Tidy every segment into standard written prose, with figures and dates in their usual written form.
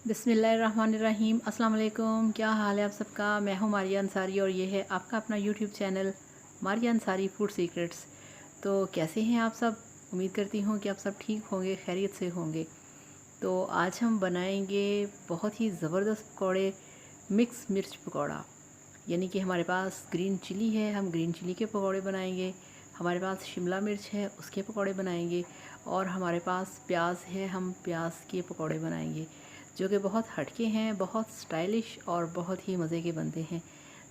बिस्मिल्लाहिर्रहमानिर्रहीम। अस्सलाम वालेकुम। क्या हाल है आप सबका। मैं हूँ मारिया अंसारी और ये है आपका अपना YouTube channel Maria Ansari food secrets. तो कैसे हैं आप सब। उम्मीद करती हूँ कि आप सब ठीक होंगे, खैरियत से होंगे। तो आज हम बनाएंगे बहुत ही ज़बरदस्त पकौड़े, मिक्स मिर्च पकौड़ा। यानी कि हमारे पास ग्रीन चिली है, हम ग्रीन चिली के पकौड़े बनाएंगे। हमारे पास शिमला मिर्च है, उसके पकौड़े बनाएंगे। और हमारे पास प्याज है, हम प्याज के पकौड़े बनाएंगे, जो कि बहुत हटके हैं, बहुत स्टाइलिश और बहुत ही मज़े के बनते हैं।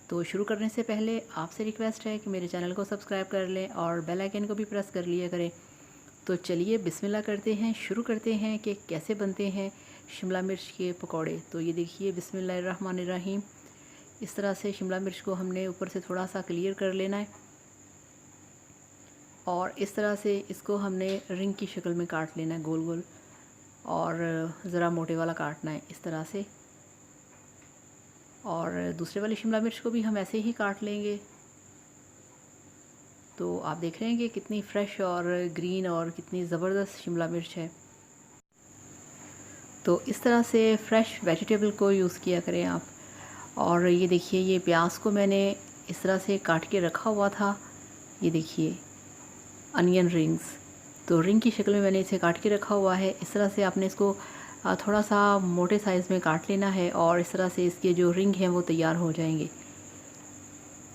तो शुरू करने से पहले आपसे रिक्वेस्ट है कि मेरे चैनल को सब्सक्राइब कर लें और बेल आइकन को भी प्रेस कर लिया करें। तो चलिए बिस्मिल्लाह करते हैं, शुरू करते हैं कि कैसे बनते हैं शिमला मिर्च के पकौड़े। तो ये देखिए, बिस्मिल्लाहिर्रहमानिर्रहीम। इस तरह से शिमला मिर्च को हमने ऊपर से थोड़ा सा क्लियर कर लेना है और इस तरह से इसको हमने रिंग की शक्ल में काट लेना है, गोल गोल, और ज़रा मोटे वाला काटना है इस तरह से। और दूसरे वाली शिमला मिर्च को भी हम ऐसे ही काट लेंगे। तो आप देख रहे हैं कि कितनी फ़्रेश और ग्रीन और कितनी ज़बरदस्त शिमला मिर्च है। तो इस तरह से फ़्रेश वेजिटेबल को यूज़ किया करें आप। और ये देखिए, ये प्याज को मैंने इस तरह से काट के रखा हुआ था। ये देखिए, अनियन रिंग्स, तो रिंग की शक्ल में मैंने इसे काट के रखा हुआ है। इस तरह से आपने इसको थोड़ा सा मोटे साइज़ में काट लेना है और इस तरह से इसके जो रिंग हैं वो तैयार हो जाएंगे।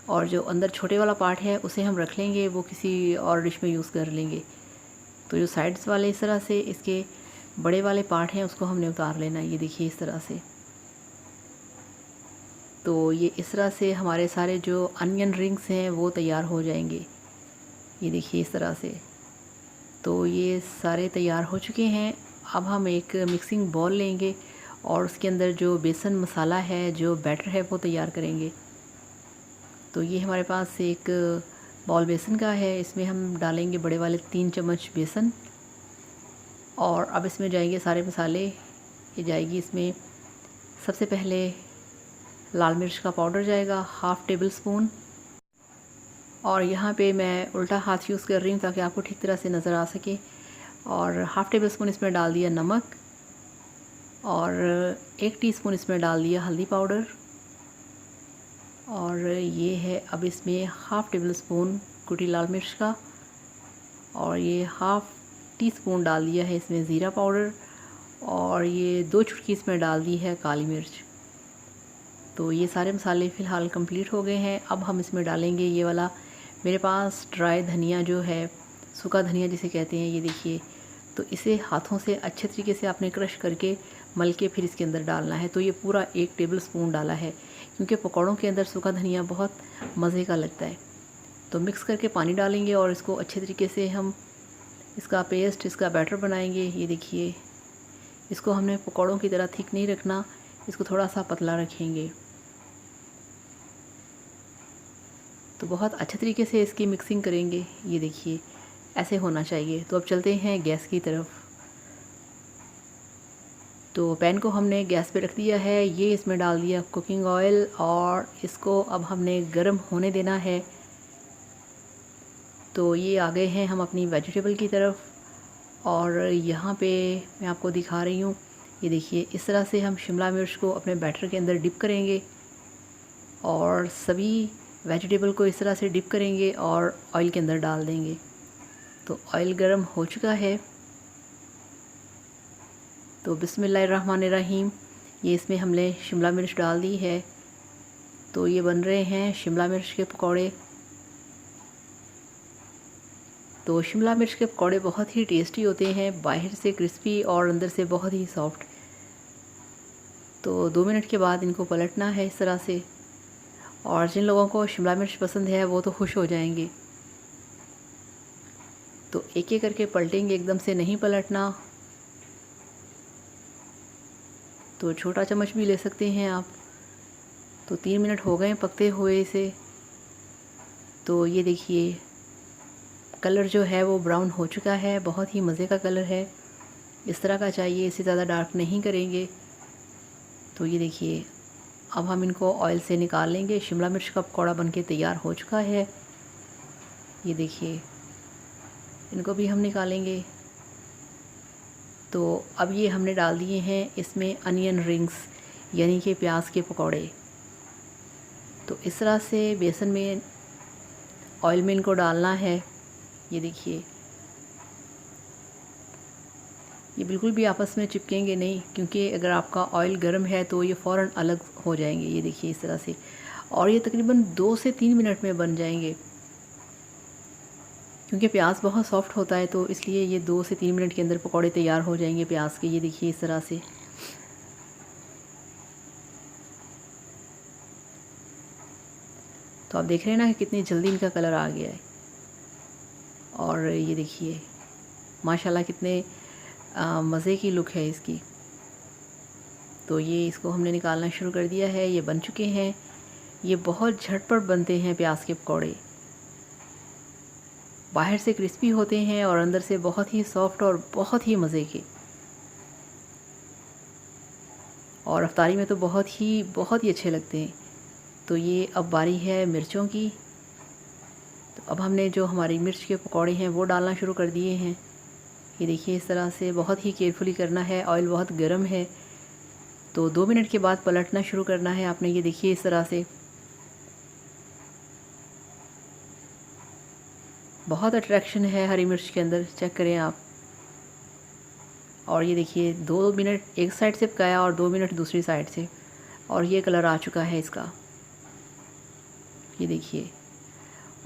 और जो अंदर छोटे वाला पार्ट है उसे हम रख लेंगे, वो किसी और डिश में यूज़ कर लेंगे। तो जो साइड्स वाले इस तरह से इसके बड़े वाले पार्ट हैं उसको हमने उतार लेना है। ये देखिए इस तरह से। तो ये इस तरह से हमारे सारे जो अनियन रिंग्स हैं वो तैयार हो जाएंगे। ये देखिए इस तरह से। तो ये सारे तैयार हो चुके हैं। अब हम एक मिक्सिंग बाउल लेंगे और उसके अंदर जो बेसन मसाला है, जो बैटर है, वो तैयार करेंगे। तो ये हमारे पास एक बाउल बेसन का है, इसमें हम डालेंगे बड़े वाले 3 चम्मच बेसन। और अब इसमें जाएंगे सारे मसाले। ये जाएगी इसमें सबसे पहले लाल मिर्च का पाउडर जाएगा, हाफ़ टेबल स्पून। और यहाँ पे मैं उल्टा हाथ यूज़ कर रही हूँ ताकि आपको ठीक तरह से नज़र आ सके। और हाफ़ टेबल स्पून इसमें डाल दिया नमक और 1 टीस्पून इसमें डाल दिया हल्दी पाउडर। और ये है अब इसमें हाफ़ टेबल स्पून कुटी लाल मिर्च का। और ये हाफ़ टी स्पून डाल दिया है इसमें ज़ीरा पाउडर। और ये 2 चुटकी इसमें डाल दी है काली मिर्च। तो ये सारे मसाले फ़िलहाल कंप्लीट हो गए हैं। अब हम इसमें डालेंगे ये वाला, मेरे पास ड्राई धनिया जो है, सूखा धनिया जिसे कहते हैं, ये देखिए। तो इसे हाथों से अच्छे तरीके से आपने क्रश करके मल के फिर इसके अंदर डालना है। तो ये पूरा 1 टेबल स्पून डाला है, क्योंकि पकौड़ों के अंदर सूखा धनिया बहुत मज़े का लगता है। तो मिक्स करके पानी डालेंगे और इसको अच्छे तरीके से हम इसका पेस्ट, इसका बैटर बनाएंगे। ये देखिए, इसको हमने पकौड़ों की तरह थिक नहीं रखना, इसको थोड़ा सा पतला रखेंगे। तो बहुत अच्छे तरीके से इसकी मिक्सिंग करेंगे। ये देखिए ऐसे होना चाहिए। तो अब चलते हैं गैस की तरफ। तो पैन को हमने गैस पे रख दिया है। ये इसमें डाल दिया कुकिंग ऑयल और इसको अब हमने गर्म होने देना है। तो ये आ गए हैं हम अपनी वेजिटेबल की तरफ। और यहाँ पे मैं आपको दिखा रही हूँ, ये देखिए इस तरह से हम शिमला मिर्च को अपने बैटर के अंदर डिप करेंगे और सभी वेजिटेबल को इस तरह से डिप करेंगे और ऑयल के अंदर डाल देंगे। तो ऑयल गर्म हो चुका है। तो बिस्मिल्लाहिर्रहमानिर्रहीम, ये इसमें हमने शिमला मिर्च डाल दी है। तो ये बन रहे हैं शिमला मिर्च के पकौड़े। तो शिमला मिर्च के पकौड़े बहुत ही टेस्टी होते हैं, बाहर से क्रिस्पी और अंदर से बहुत ही सॉफ्ट। तो 2 मिनट के बाद इनको पलटना है इस तरह से। और जिन लोगों को शिमला मिर्च पसंद है वो तो खुश हो जाएंगे। तो एक एक करके पलटेंगे, एकदम से नहीं पलटना। तो छोटा चम्मच भी ले सकते हैं आप। तो 3 मिनट हो गए पकते हुए इसे। तो ये देखिए कलर जो है वो ब्राउन हो चुका है, बहुत ही मज़े का कलर है। इस तरह का चाहिए, इससे ज़्यादा डार्क नहीं करेंगे। तो ये देखिए अब हम इनको ऑयल से निकाल लेंगे। शिमला मिर्च का पकौड़ा बनके तैयार हो चुका है। ये देखिए इनको भी हम निकालेंगे। तो अब ये हमने डाल दिए हैं इसमें अनियन रिंग्स, यानी कि प्याज के पकौड़े। तो इस तरह से बेसन में ऑयल में इनको डालना है। ये देखिए, ये बिल्कुल भी आपस में चिपकेंगे नहीं, क्योंकि अगर आपका ऑयल गर्म है तो ये फ़ौरन अलग हो जाएंगे। ये देखिए इस तरह से, और ये तकरीबन 2 से 3 मिनट में बन जाएंगे, क्योंकि प्याज बहुत सॉफ्ट होता है, तो इसलिए ये 2 से 3 मिनट के अंदर पकौड़े तैयार हो जाएंगे प्याज के। ये देखिए इस तरह से। तो आप देख रहे हैं ना कि कितनी जल्दी इनका कलर आ गया है। और ये देखिए माशाल्लाह कितने मज़े की लुक है इसकी। तो ये इसको हमने निकालना शुरू कर दिया है। ये बन चुके हैं। ये बहुत झटपट बनते हैं प्याज के पकौड़े। बाहर से क्रिस्पी होते हैं और अंदर से बहुत ही सॉफ्ट और बहुत ही मज़े के। और अफ्तारी में तो बहुत ही अच्छे लगते हैं। तो ये अब बारी है मिर्चों की। तो अब हमने जो हमारी मिर्च के पकौड़े हैं वो डालना शुरू कर दिए हैं। ये देखिए इस तरह से बहुत ही केयरफुली करना है। ऑयल बहुत गर्म है, तो 2 मिनट के बाद पलटना शुरू करना है आपने। ये देखिए इस तरह से बहुत अट्रैक्शन है हरी मिर्च के अंदर, चेक करें आप। और ये देखिए 2 मिनट एक साइड से पकाया और 2 मिनट दूसरी साइड से, और ये कलर आ चुका है इसका। ये देखिए।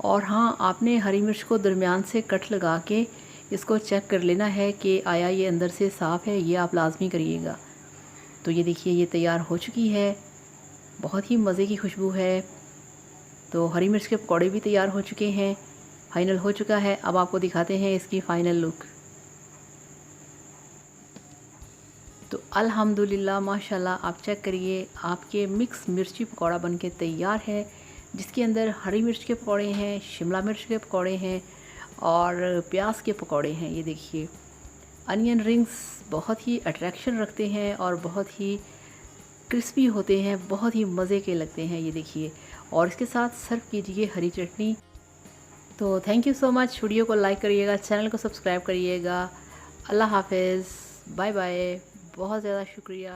और हाँ, आपने हरी मिर्च को दरमियान से कट लगा के इसको चेक कर लेना है कि आया ये अंदर से साफ़ है, ये आप लाजमी करिएगा। तो ये देखिए ये तैयार हो चुकी है। बहुत ही मज़े की खुशबू है। तो हरी मिर्च के पकौड़े भी तैयार हो चुके हैं, फाइनल हो चुका है। अब आपको दिखाते हैं इसकी फ़ाइनल लुक। तो अल्हम्दुलिल्लाह माशाल्लाह, आप चेक करिए, आपके मिक्स मिर्ची पकौड़ा बनके तैयार है, जिसके अंदर हरी मिर्च के पकौड़े हैं, शिमला मिर्च के पकौड़े हैं और प्याज के पकौड़े हैं। ये देखिए अनियन रिंग्स बहुत ही अट्रैक्शन रखते हैं और बहुत ही क्रिस्पी होते हैं, बहुत ही मज़े के लगते हैं। ये देखिए, और इसके साथ सर्व कीजिए हरी चटनी। तो thank you so much. Video को लाइक करिएगा, चैनल को सब्सक्राइब करिएगा। अल्लाह हाफ़िज़, बाय बाय। बहुत ज़्यादा शुक्रिया।